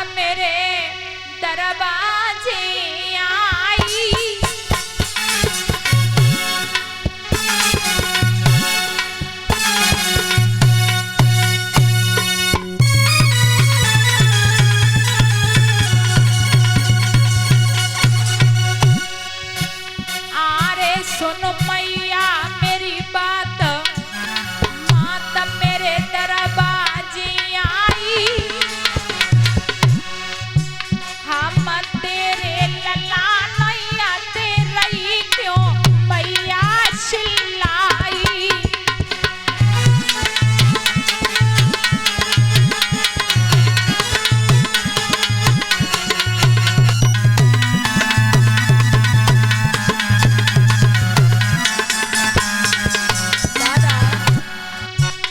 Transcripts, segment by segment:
मेरे दरवाजे आई। आरे सुनो मैया मेरी बात, माता मेरे दरवाजे आई। हम तेरे लला नैया तेरी क्यों मैया चिल्लाई।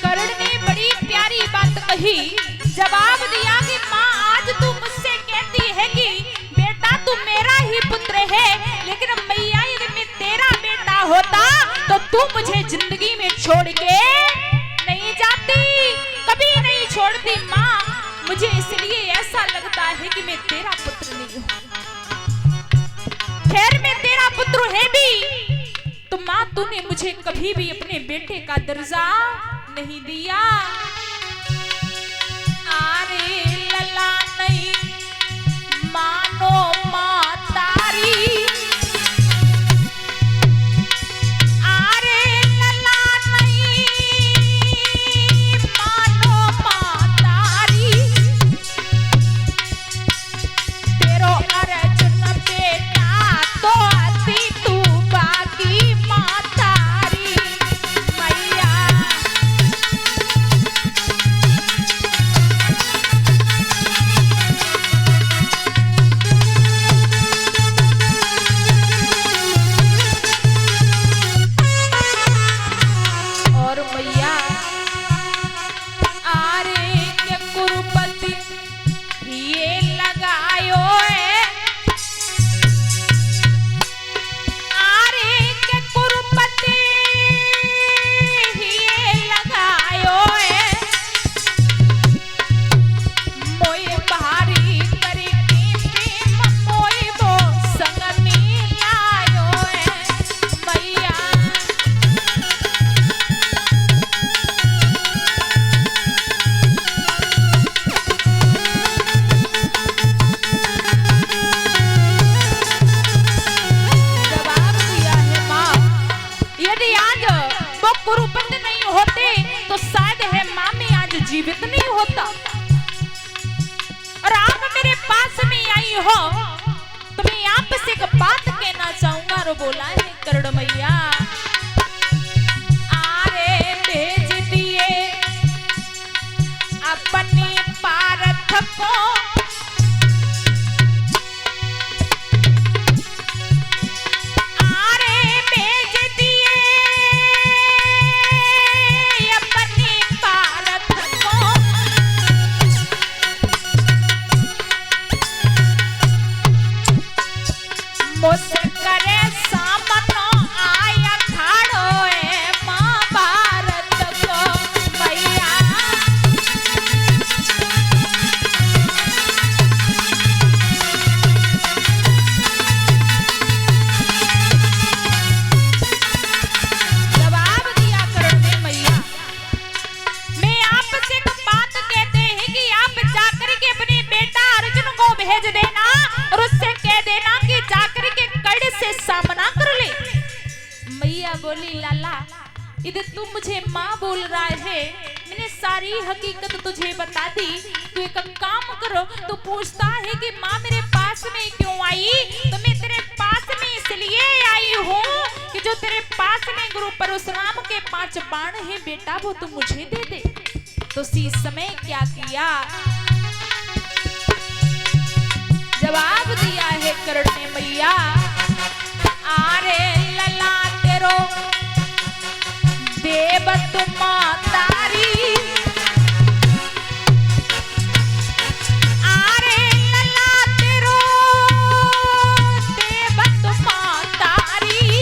करण ने बड़ी प्यारी बात कही, जवाब दिया कि माँ आज तू मुझसे कहती है कि बेटा तू मेरा ही पुत्र है, लेकिन मैया यदि मैं तेरा बेटा होता तो तू मुझे जिंदगी में छोड़ के नहीं जाती, कभी नहीं छोड़ती माँ। मुझे इसलिए ऐसा लगता है कि मैं तेरा पुत्र नहीं हूँ। खैर मैं तेरा पुत्र है भी तो माँ तूने मुझे कभी भी अपने बेटे का दर्जा नहीं दिया। आरे लला नहीं मानो माँ तारी, आरे लला नहीं मानो माँ तारी। तेरो अर्जुन बेटा तो अति तू बाकी माँ तारी मैया। और मैया आरे के कुरुपति ये लगायो है, आरे के कुरुपति ये लगायो है। मोए भारी करके प्रेम मोए वो संग मिलायो है मैया। जवाब दिया है माँ, यदि आज वो कुरुपति नहीं होते तो शायद है माँ मैं आज जीवित नहीं होता। और आप मेरे पास में आई हो तो मैं आपसे एक बात कहना चाहूंगा। और बोला है करण मैया, आरे भेज दिए अपने पारथ को, आरे भेज दिए अपने पारथ को। मुझसे करे सामनो आया ठाड़ो है माँ भारत को मैया। जवाब दिया करण ने मैया, मैं आपसे एक बात कहते हैं कि आप जाकर के अपने बेटा अर्जुन को भेज देना और उससे कह देना कि जाकर के कड़ से सामना कर ले। मैया बोली लाला यदि तू मुझे माँ बोल रहा है, मैंने सारी हकीकत तुझे बता दी। तू एक काम करो, तू पूछता है कि माँ मेरे पास में क्यों आई, तो मैं तेरे पास में इसलिए आई हूँ कि जो तेरे पास में गुरु परशुराम के 5 बाण है बेटा वो तू मुझे दे दे। तो उसी समय क्या किया, जवाब दिया है करण ने मैया, आरे लला तेरो देव तुम तारी, आरे लला तेरो देव तुम तारी।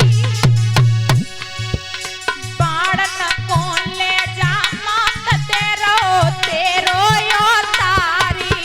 बाण न कौन ले जा मात तेरो तेरो यो तारी।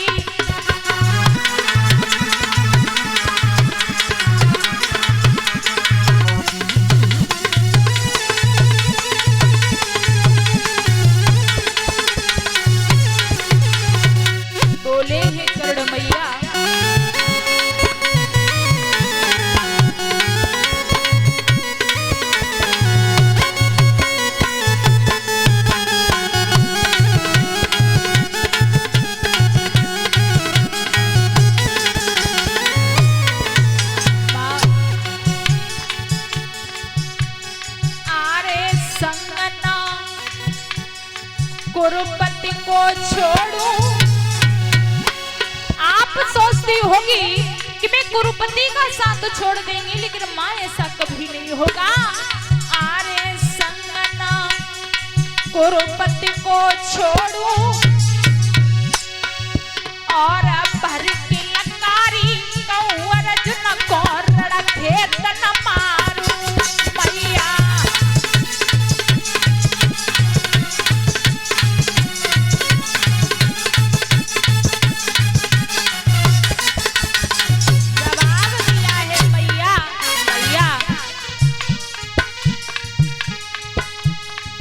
गुरुपति को छोड़ूं। आप सोचती होगी कि मैं गुरुपति का साथ छोड़ देंगी, लेकिन माँ ऐसा कभी नहीं होगा। आरे संगना गुरुपति को छोड़ूं और भर की लकारी कहूं अर्जुन को रखे तन मारूं मैया। जवाब दिया है मैया, मैया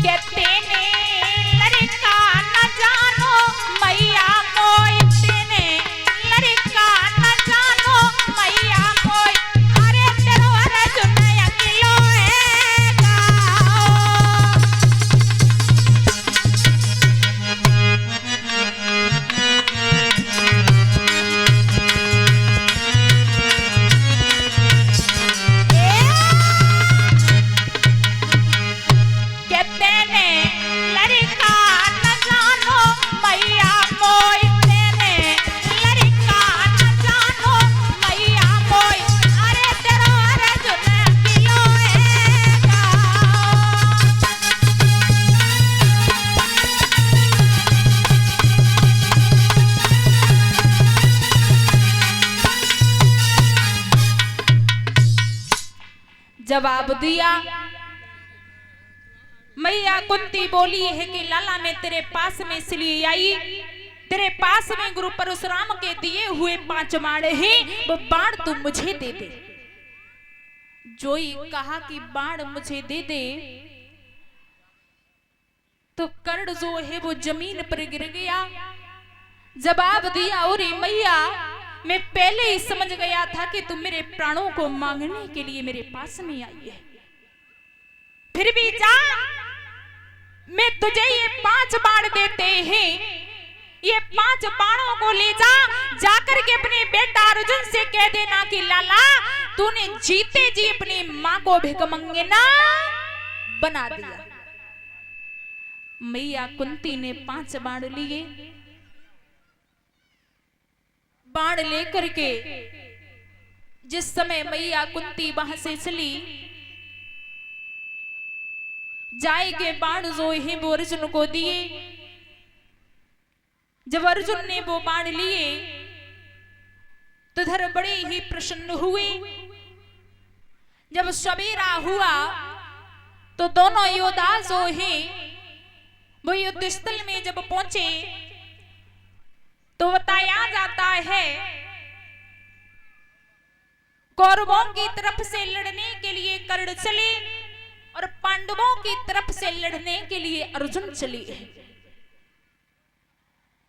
कहते ने लड़का न जानो मैया मोई, तेने लड़का न जानो मैया मोई। अरे तेरो अर्जुन अकेलो है गाओ। कहते ने लड़का न जानो मैया मोई, तेने लड़का न जानो मैया मोई। अरे तेरो अर्जुन अकेलो है गाओ। जवाब दिया मैया कुंती बोली है कि लाला मैं तेरे पास में इसलिए आई, तेरे पास में गुरु परशुराम के दिए हुए 5 बाण हैं, वो बाण तू मुझे दे दे। जोई कहा कि बाण मुझे दे दे, तो कर्ण जो है वो जमीन पर गिर गया। जवाब दिया अरे मैया मैं पहले ही समझ गया था कि तुम मेरे प्राणों को मांगने के लिए मेरे पास में आई है। फिर भी जा, मैं तुझे ये 5 बाण देते हैं, ये 5 बाणों को ले जा, जाकर के अपने बेटा अर्जुन से कह देना कि लाला तूने जीते जी अपनी मां को भिखमंगना बना दिया। मैया कुंती ने 5 बाण लिए। बाण लेकर के जिस समय मैया कुंती वहां से चली, जाए के बाण जो है वो अर्जुन को दिए। जब अर्जुन ने वो बाण लिए तो धर बड़े ही प्रसन्न हुए। जब सवेरा हुआ तो दोनों योद्धा जो है वो युद्ध स्थल में जब पहुंचे तो बताया जाता है कौरवों की तरफ से लड़ने के लिए कर्ण चले और पांडवों की तरफ से लड़ने के लिए अर्जुन चले।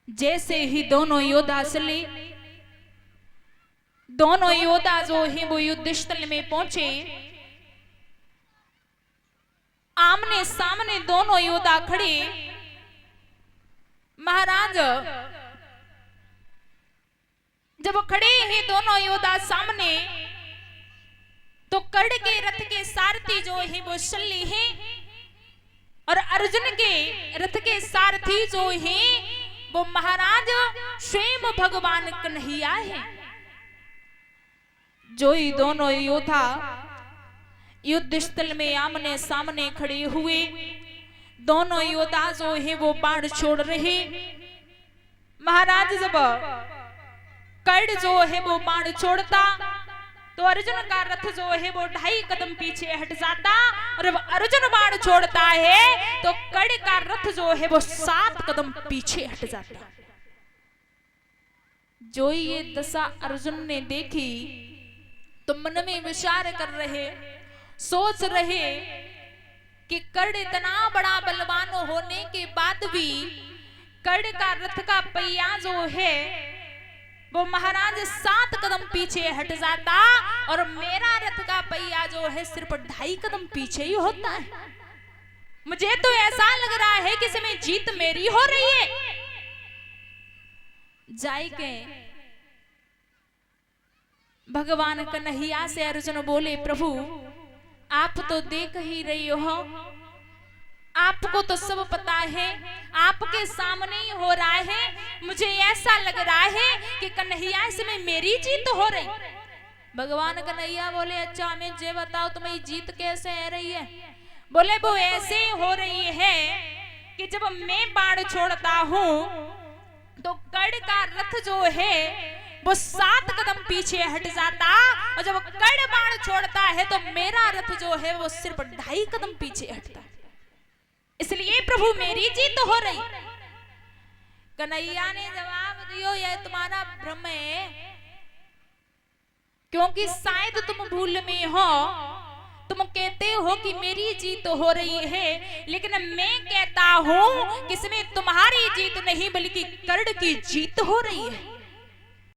जैसे ही दोनों योद्धा चले, दोनों योद्धा जो है वो युद्ध स्थल में पहुंचे। आमने सामने दोनों योद्धा खड़े। महाराज जब खड़े हैं दोनों योद्धा सामने, तो कर्ण के रथ के सारथी जो है वो शल्य है और अर्जुन के रथ के सारथी जो है वो महाराज स्वयं भगवान कन्हैया है। जो ही दोनों योद्धा युद्ध स्थल में आमने सामने खड़े हुए, दोनों योद्धा जो है वो बाण छोड़ रहे। महाराज जब कर्ण जो है वो बाण छोड़ता तो अर्जुन का रथ जो है वो 2.5 कदम पीछे हट जाता, और जब अर्जुन बाण छोड़ता है तो कर्ण का रथ जो है वो 7 कदम पीछे हट जाता। जो ये दशा अर्जुन ने देखी तो मन में विचार कर रहे, सोच रहे कि कर्ण इतना बड़ा बलवान होने के बाद भी कर्ण का रथ का पहिया जो है वो महाराज 7 कदम पीछे हट जाता, और मेरा रथ का पहिया जो है सिर्फ 2.5 कदम पीछे ही होता है। मुझे तो ऐसा लग रहा है कि इसमें जीत मेरी हो रही है। जाए के भगवान कन्हैया से अर्जुन बोले, प्रभु आप तो देख ही रही हो आपको तो सब पता है, आपके सामने ही हो रहा है। मुझे ऐसा लग रहा है कि कन्हैया इसमें मेरी जीत हो रही। भगवान कन्हैया बोले अच्छा हमें ये बताओ तुम्हारी जीत कैसे है रही है? बोले वो ऐसे हो रही है कि जब मैं बाण छोड़ता हूँ तो कड़ का रथ जो है वो 7 कदम पीछे हट जाता, और जब कड़ बाण छोड़ता है तो मेरा रथ जो है वो सिर्फ 2.5 कदम पीछे हटता। इसलिए प्रभु मेरी जीत हो रही। कन्हैया ने जवाब दियो यह तुम्हारा भ्रम है, क्योंकि शायद तुम भूल में हो। तुम कहते हो कि मेरी जीत हो रही है, लेकिन मैं कहता हूं कि इसमें तुम्हारी जीत नहीं बल्कि कर्ण की जीत हो रही है।